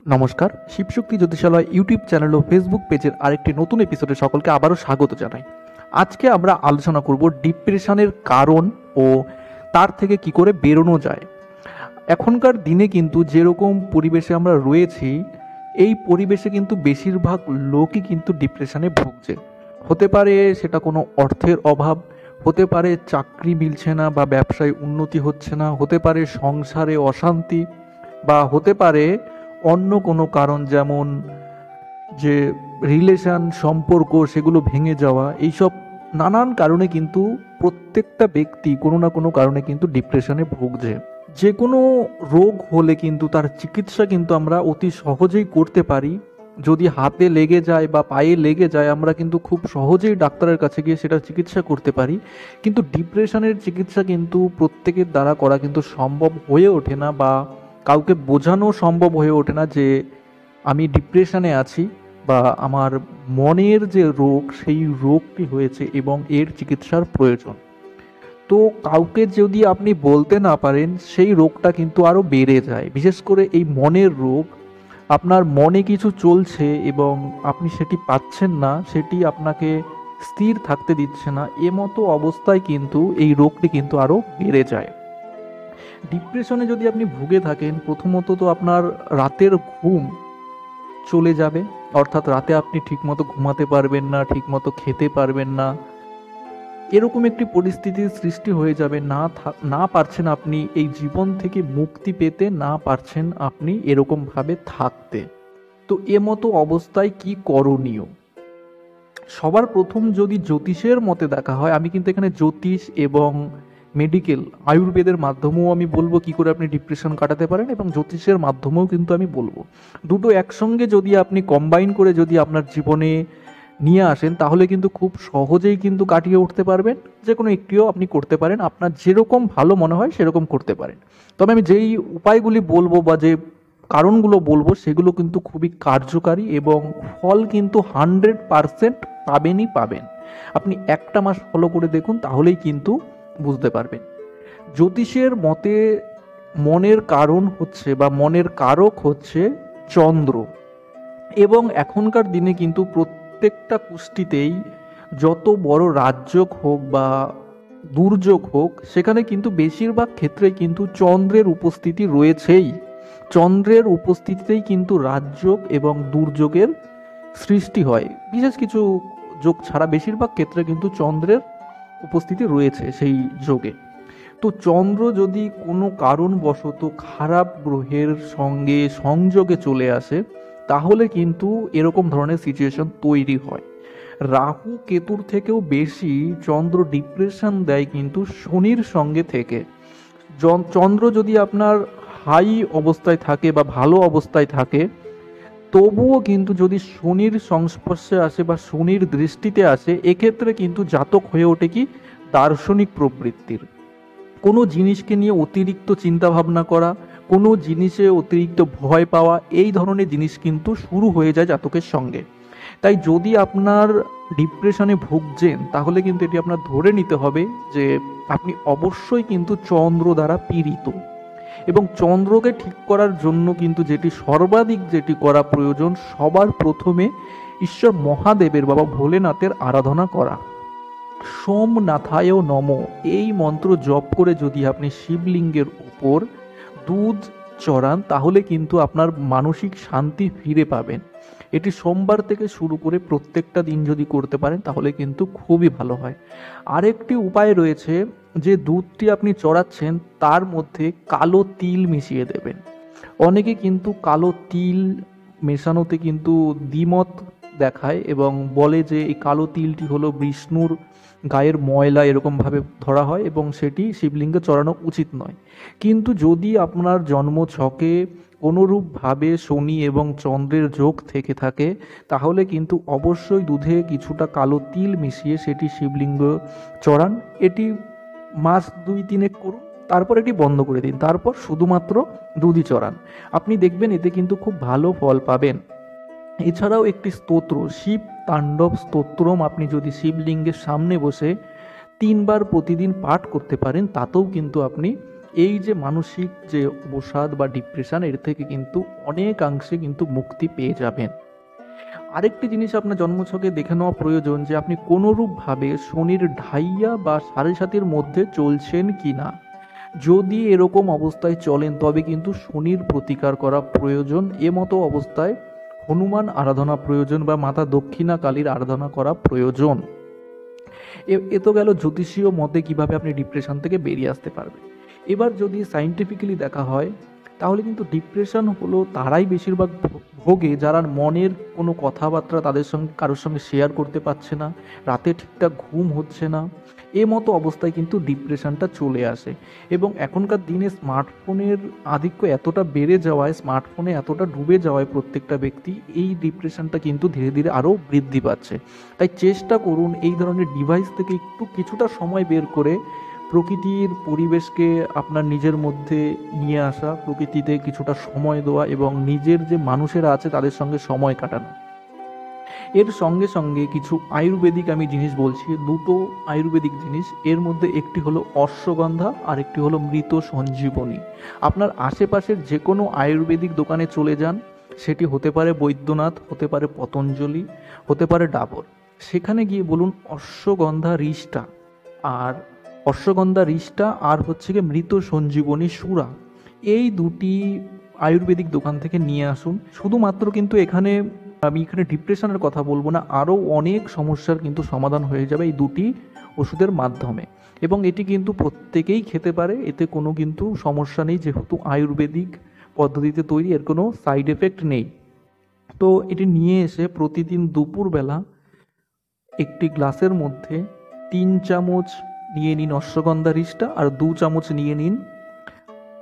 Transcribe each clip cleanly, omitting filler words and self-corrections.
নমস্কার, Shivshakti জ্যোতিষালয় YouTube channel ও Facebook পেজের আরেকটি নতুন এপিসোডে সকলকে আবারও স্বাগত জানাই। আজকে আমরা আলোচনা করব ডিপ্রেশনের কারণ ও তার থেকে কি করে বেরোনো যায়। এখনকার দিনে কিন্তু যেরকম পরিবেশে আমরা রয়েছি, এই পরিবেশে কিন্তু বেশিরভাগ লোকই কিন্তু ডিপ্রেশনে ভুগছে। হতে পারে সেটা কোনো অর্থের অভাব, হতে পারে চাকরি মিলছে না বা ব্যবসায় উন্নতি হচ্ছে না, হতে পারে সংসারে অশান্তি, বা হতে পারে অন্য কোনো কারণ, যেমন যে রিলেশন সম্পর্ক সেগুলো ভেঙে যাওয়া। এইসব নানান কারণে কিন্তু প্রত্যেকটা ব্যক্তি কোনো না কোনো কারণে কিন্তু ডিপ্রেশনে ভুগছে। যে কোনো রোগ হলে কিন্তু তার চিকিৎসা কিন্তু আমরা অতি সহজেই করতে পারি। যদি হাতে লেগে যায় বা পায়ে লেগে যায়, আমরা কিন্তু খুব সহজেই ডাক্তারের কাছে গিয়ে সেটা চিকিৎসা করতে পারি। কিন্তু ডিপ্রেশনের চিকিৎসা কিন্তু প্রত্যেকের দ্বারা করা কিন্তু সম্ভব হয়ে ওঠে না, বা কাউকে বোঝানো সম্ভব হয়ে ওঠে না যে আমি ডিপ্রেশনে আছি বা আমার মনের যে রোগ সেই রোগটি হয়েছে এবং এর চিকিৎসার প্রয়োজন। তো কাউকে যদি আপনি বলতে না পারেন, সেই রোগটা কিন্তু আরও বেড়ে যায়। বিশেষ করে এই মনের রোগ, আপনার মনে কিছু চলছে এবং আপনি সেটি পাচ্ছেন না, সেটি আপনাকে স্থির থাকতে দিচ্ছে না, এমতো অবস্থায় কিন্তু এই রোগটি কিন্তু আরও বেড়ে যায়। ডিপ্রেশনে যদি আপনি ভুগে থাকেন, প্রথমত তো আপনার রাতের ঘুম চলে যাবে, অর্থাৎ রাতে আপনি ঠিকমতো ঘুমাতে পারবেন না, ঠিকমতো খেতে পারবেন না, এরকম একটি পরিস্থিতির সৃষ্টি হয়ে যাবে। না পারছেন আপনি এই জীবন থেকে মুক্তি পেতে, না পারছেন আপনি এরকমভাবে থাকতে। তো এমতো অবস্থায় কি করণীয়? সবার প্রথম যদি জ্যোতিষের মতে দেখা হয়, আমি কিন্তু এখানে জ্যোতিষ এবং মেডিকেল আয়ুর্বেদের মাধ্যমেও আমি বলবো কি করে আপনি ডিপ্রেশন কাটাতে পারেন, এবং জ্যোতিষের মাধ্যমেও কিন্তু আমি বলবো। দুটো একসঙ্গে যদি আপনি কম্বাইন করে যদি আপনার জীবনে নিয়ে আসেন, তাহলে কিন্তু খুব সহজেই কিন্তু কাটিয়ে উঠতে পারবেন। যে কোনো একটিও আপনি করতে পারেন, আপনার যেরকম ভালো মনে হয় সেরকম করতে পারেন। তবে আমি যেই উপায়গুলি বলবো বা যে কারণগুলো বলবো, সেগুলো কিন্তু খুবই কার্যকারী এবং ফল কিন্তু 100% পাবেনই পাবেন। আপনি একটা মাস ফলো করে দেখুন, তাহলেই কিন্তু বুঝতে পারবেন। জ্যোতিষের মতে মনের কারণ হচ্ছে বা মনের কারক হচ্ছে চন্দ্র। এবং এখনকার দিনে কিন্তু প্রত্যেকটা কুষ্টিতেই যত বড় রাজযোগ হোক বা দুর্যোগ হোক, সেখানে কিন্তু বেশিরভাগ ক্ষেত্রে কিন্তু চন্দ্রের উপস্থিতি রয়েছেই। চন্দ্রের উপস্থিতিতেই কিন্তু রাজযোগ এবং দুর্যোগের সৃষ্টি হয়। বিশেষ কিছু যোগ ছাড়া বেশিরভাগ ক্ষেত্রে কিন্তু চন্দ্রের উপস্থিতি রয়েছে সেই যোগে। তো চন্দ্র যদি কোনো কারণবশত খারাপ গ্রহের সঙ্গে সংযোগে চলে আসে, তাহলে কিন্তু এরকম ধরনের সিচুয়েশন তৈরি হয়। রাহু কেতুর থেকেও বেশি চন্দ্র ডিপ্রেশন দেয় কিন্তু শনির সঙ্গে থেকে। চন্দ্র যদি আপনার হাই অবস্থায় থাকে বা ভালো অবস্থায় থাকে, তবুও কিন্তু যদি শনির সংস্পর্শে আসে বা শনির দৃষ্টিতে আসে, এক্ষেত্রে কিন্তু জাতক হয়ে ওঠে কি দার্শনিক প্রবৃত্তির। কোনো জিনিসকে নিয়ে অতিরিক্ত চিন্তা ভাবনা করা, কোনো জিনিসে অতিরিক্ত ভয় পাওয়া, এই ধরনের জিনিস কিন্তু শুরু হয়ে যায় জাতকের সঙ্গে। তাই যদি আপনার ডিপ্রেশনে ভুগছেন, তাহলে কিন্তু এটি আপনার ধরে নিতে হবে যে আপনি অবশ্যই কিন্তু চন্দ্র দ্বারা পীড়িত। এবং চন্দ্রকে ঠিক করার জন্য কিন্তু যেটি করা প্রয়োজন, সবার প্রথমে ঈশ্বর মহাদেবের বাবা ভোলেনাথের আরাধনা করা। সোমনাথায় নম, এই মন্ত্র জপ করে যদি আপনি শিবলিঙ্গের উপর দুধ চড়ান, তাহলে কিন্তু আপনার মানসিক শান্তি ফিরে পাবেন। এটি সোমবার থেকে শুরু করে প্রত্যেকটা দিন যদি করতে পারেন, তাহলে কিন্তু খুবই ভালো হয়। আরেকটি উপায় রয়েছে, যে দুধটি আপনি চড়াচ্ছেন তার মধ্যে কালো তিল মিশিয়ে দেবেন। অনেকে কিন্তু কালো তিল মেশানোতে কিন্তু দ্বিমত দেখায় এবং বলে যে এই কালো তিলটি হলো বিষ্ণুর গায়ের ময়লা, এরকমভাবে ধরা হয় এবং সেটি শিবলিঙ্গে চড়ানো উচিত নয়। কিন্তু যদি আপনার জন্ম ছকে কোনোরূপভাবে শনি এবং চন্দ্রের যোগ থেকে থাকে, তাহলে কিন্তু অবশ্যই দুধে কিছুটা কালো তিল মিশিয়ে সেটি শিবলিঙ্গ চড়ান। এটি মাস 2-3 করুন, তারপর এটি বন্ধ করে দিন, তারপর শুধুমাত্র দুধই চড়ান। আপনি দেখবেন এতে কিন্তু খুব ভালো ফল পাবেন। এছাড়াও একটি স্তোত্র, শিব তাণ্ডব স্তোত্রম, আপনি যদি শিবলিঙ্গের সামনে বসে 3 বার প্রতিদিন পাঠ করতে পারেন, তাতেও কিন্তু আপনি এই যে মানসিক যে অবসাদ বা ডিপ্রেশন, এর থেকে কিন্তু অনেকাংশে কিন্তু মুক্তি পেয়ে যাবেন। আরেকটি জিনিস আপনার জন্মছকে দেখে নেওয়া প্রয়োজন যে আপনি কোনোরূপভাবে শনির ঢাইয়া বা সাড়ে সাতির মধ্যে চলছেন কি না। যদি এরকম অবস্থায় চলেন তবে কিন্তু শনির প্রতিকার করা প্রয়োজন। মতো অবস্থায় হনুমান আরাধনা প্রয়োজন বা মাতা দক্ষিণা কালীর আরাধনা করা প্রয়োজন। এ তো গেল জ্যোতিষীয় মতে কিভাবে আপনি ডিপ্রেশন থেকে বেরিয়ে আসতে পারবেন। এবার যদি সাইন্টিফিক্যালি দেখা হয় তাহলে কিন্তু ডিপ্রেশন হলো তারাই বেশিরভাগ ভোগে যারা মনের কোনো কথাবার্তা তাদের সঙ্গে কারোর সঙ্গে শেয়ার করতে পারছে না, রাতে ঠিকঠাক ঘুম হচ্ছে না। মতো অবস্থায় কিন্তু ডিপ্রেশনটা চলে আসে। এবং এখনকার দিনে স্মার্টফোনের আধিক্য এতটা বেড়ে যাওয়ায়, স্মার্টফোনে এতটা ডুবে যাওয়ায় প্রত্যেকটা ব্যক্তি, এই ডিপ্রেশনটা কিন্তু ধীরে ধীরে আরও বৃদ্ধি পাচ্ছে। তাই চেষ্টা করুন এই ধরনের ডিভাইস থেকে একটু কিছুটা সময় বের করে প্রকৃতির পরিবেশকে আপনার নিজের মধ্যে নিয়ে আসা, প্রকৃতিতে কিছুটা সময় দেওয়া এবং নিজের যে মানুষেরা আছে তাদের সঙ্গে সময় কাটানো। এর সঙ্গে সঙ্গে কিছু আয়ুর্বেদিক আমি জিনিস বলছি, দুটো আয়ুর্বেদিক জিনিস। এর মধ্যে একটি হলো অশ্বগন্ধা আর একটি হলো মৃত সঞ্জীবনী। আপনার আশেপাশের যে কোনো আয়ুর্বেদিক দোকানে চলে যান, সেটি হতে পারে বৈদ্যনাথ, হতে পারে পতঞ্জলি, হতে পারে ডাবর। সেখানে গিয়ে বলুন অশ্বগন্ধা রিষ্টা, আর অশ্বগন্ধা রিষ্টা আর হচ্ছে গিয়ে মৃত সঞ্জীবনী সুরা, এই দুটি আয়ুর্বেদিক দোকান থেকে নিয়ে আসুন। শুধুমাত্র কিন্তু আমি এখানে ডিপ্রেশনের কথা বলবো না, আরও অনেক সমস্যার কিন্তু সমাধান হয়ে যাবে এই দুটি ওষুধের মাধ্যমে। এবং এটি কিন্তু প্রত্যেকেই খেতে পারে, এতে কোনো কিন্তু সমস্যা নেই, যেহেতু আয়ুর্বেদিক পদ্ধতিতে তৈরি, এর কোনো সাইড এফেক্ট নেই। তো এটি নিয়ে এসে প্রতিদিন দুপুরবেলা একটি গ্লাসের মধ্যে 3 চামচ নিয়ে নিন অশ্বগন্ধা রিষ্টা আর 2 চামচ নিয়ে নিন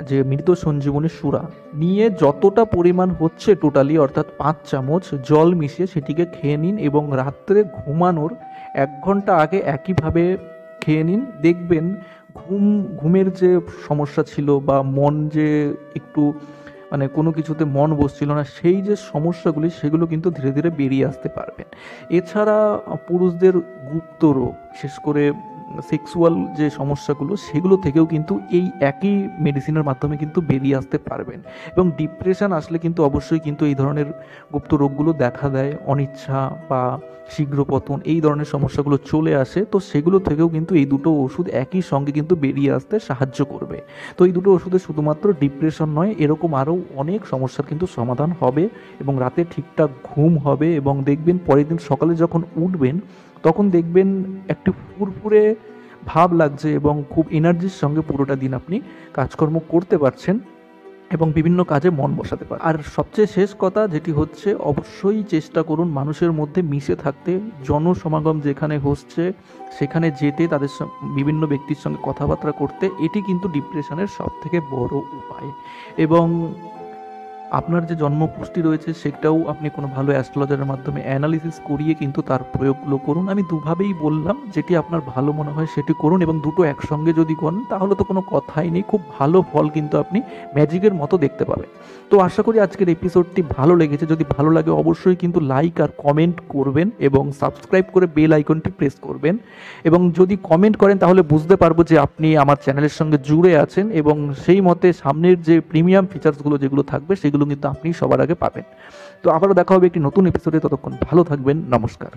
যে মৃত সঞ্জীবনী সুরা। নিয়ে যতটা পরিমাণ হচ্ছে টোটালি, অর্থাৎ 5 চামচ জল মিশিয়ে সেটিকে খেয়ে নিন এবং রাত্রে ঘুমানোর 1 ঘন্টা আগে একইভাবে খেয়ে নিন। দেখবেন ঘুমের যে সমস্যা ছিল বা মন যে একটু কোনো কিছুতে মন বসছিল না, সেই যে সমস্যাগুলি সেগুলো কিন্তু ধীরে ধীরে বেরিয়ে আসতে পারবেন। এছাড়া পুরুষদের গুপ্ত রোগ, বিশেষ করে সেক্সুয়াল যে সমস্যাগুলো, সেগুলো থেকেও কিন্তু এই একই মেডিসিনের মাধ্যমে কিন্তু বেরিয়ে আসতে পারবেন। এবং ডিপ্রেশন আসলে কিন্তু অবশ্যই কিন্তু এই ধরনের গুপ্ত রোগগুলো দেখা দেয়, অনিচ্ছা বা শীঘ্র পতন, এই ধরনের সমস্যাগুলো চলে আসে। তো সেগুলো থেকেও কিন্তু এই দুটো ওষুধ একই সঙ্গে কিন্তু বেরিয়ে আসতে সাহায্য করবে। তো এই দুটো ওষুধে শুধুমাত্র ডিপ্রেশন নয়, এরকম আরও অনেক সমস্যার কিন্তু সমাধান হবে এবং রাতে ঠিকঠাক ঘুম হবে। এবং দেখবেন পরের দিন সকালে যখন উঠবেন তখন দেখবেন একটি ফুরফুরে ভাব লাগছে এবং খুব এনার্জির সঙ্গে পুরোটা দিন আপনি কাজকর্ম করতে পারছেন এবং বিভিন্ন কাজে মন বসাতে পারেন। আর সবচেয়ে শেষ কথা যেটি হচ্ছে, অবশ্যই চেষ্টা করুন মানুষের মধ্যে মিশে থাকতে, জনসমাগম যেখানে হচ্ছে সেখানে যেতে, তাদের বিভিন্ন ব্যক্তির সঙ্গে কথাবার্তা করতে। এটি কিন্তু ডিপ্রেশনের সবথেকে বড় উপায়। এবং আপনার যে জন্মকুষ্টি রয়েছে সেটাও আপনি কোনো ভালো অ্যাস্ট্রোলজারের মাধ্যমে অ্যানালিসিস করিয়ে কিন্তু তার প্রয়োগগুলো করুন। আমি দুভাবেই বললাম, যেটি আপনার ভালো মনে হয় সেটি করুন এবং দুটো একসঙ্গে যদি করেন তাহলে তো কোনো কথাই নেই, খুব ভালো ফল কিন্তু আপনি ম্যাজিকের মতো দেখতে পাবেন। তো আশা করি আজকের এপিসোডটি ভালো লেগেছে। যদি ভালো লাগে অবশ্যই কিন্তু লাইক আর কমেন্ট করবেন এবং সাবস্ক্রাইব করে বেল আইকনটি প্রেস করবেন। এবং যদি কমেন্ট করেন তাহলে বুঝতে পারবো যে আপনি আমার চ্যানেলের সঙ্গে জুড়ে আছেন এবং সেই মতে সামনের যে প্রিমিয়াম ফিচার্সগুলো যেগুলো থাকবে সেগুলো কিন্তু আপনি সবার আগে পাবেন। তো আবারও দেখা হবে একটি নতুন এপিসোডে, ততক্ষণ ভালো থাকবেন, নমস্কার।